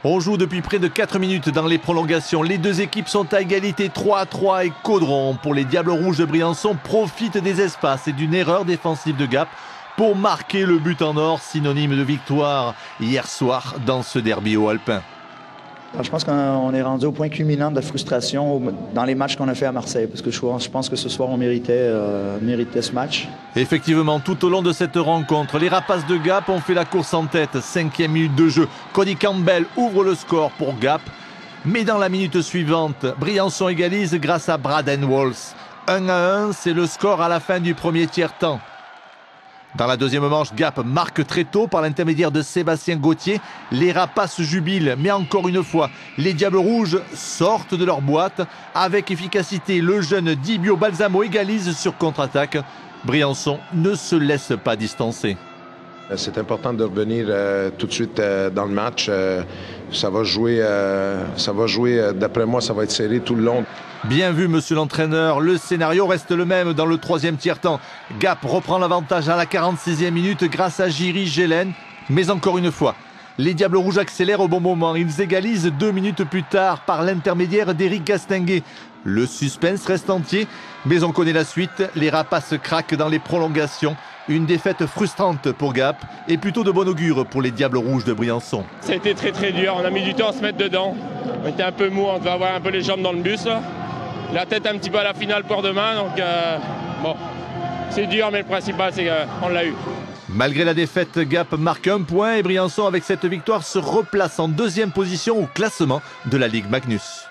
On joue depuis près de 4 minutes dans les prolongations. Les deux équipes sont à égalité 3-3 et Caudron. Pour les Diables Rouges de Briançon, profite des espaces et d'une erreur défensive de Gap pour marquer le but en or, synonyme de victoire hier soir dans ce derby haut alpin. Je pense qu'on est rendu au point culminant de la frustration dans les matchs qu'on a fait à Marseille, parce que je pense que ce soir on méritait ce match. Effectivement, tout au long de cette rencontre, les Rapaces de Gap ont fait la course en tête. 5e minute de jeu, Cody Campbell ouvre le score pour Gap. Mais dans la minute suivante, Briançon égalise grâce à Braden Walls. 1-1, c'est le score à la fin du premier tiers-temps. Dans la deuxième manche, Gap marque très tôt par l'intermédiaire de Sébastien Gauthier. Les Rapaces jubilent, mais encore une fois, les Diables Rouges sortent de leur boîte. Avec efficacité, le jeune Dibio Balsamo égalise sur contre-attaque. Briançon ne se laisse pas distancer. C'est important de revenir tout de suite dans le match. Ça va jouer, d'après moi, ça va être serré tout le long. Bien vu, monsieur l'entraîneur. Le scénario reste le même dans le troisième tiers-temps. Gap reprend l'avantage à la 46e minute grâce à Jiri Gélène. Mais encore une fois, les Diables Rouges accélèrent au bon moment. Ils égalisent 2 minutes plus tard par l'intermédiaire d'Éric Gastinguet. Le suspense reste entier, mais on connaît la suite. Les Rapaces craquent dans les prolongations. Une défaite frustrante pour Gap et plutôt de bon augure pour les Diables Rouges de Briançon. Ça a été très très dur. On a mis du temps à se mettre dedans. On était un peu mou, on devait avoir un peu les jambes dans le bus, là. La tête un petit peu à la finale pour demain, donc bon, c'est dur, mais le principal, c'est qu'on l'a eu. Malgré la défaite, Gap marque 1 point et Briançon, avec cette victoire, se replace en 2e position au classement de la Ligue Magnus.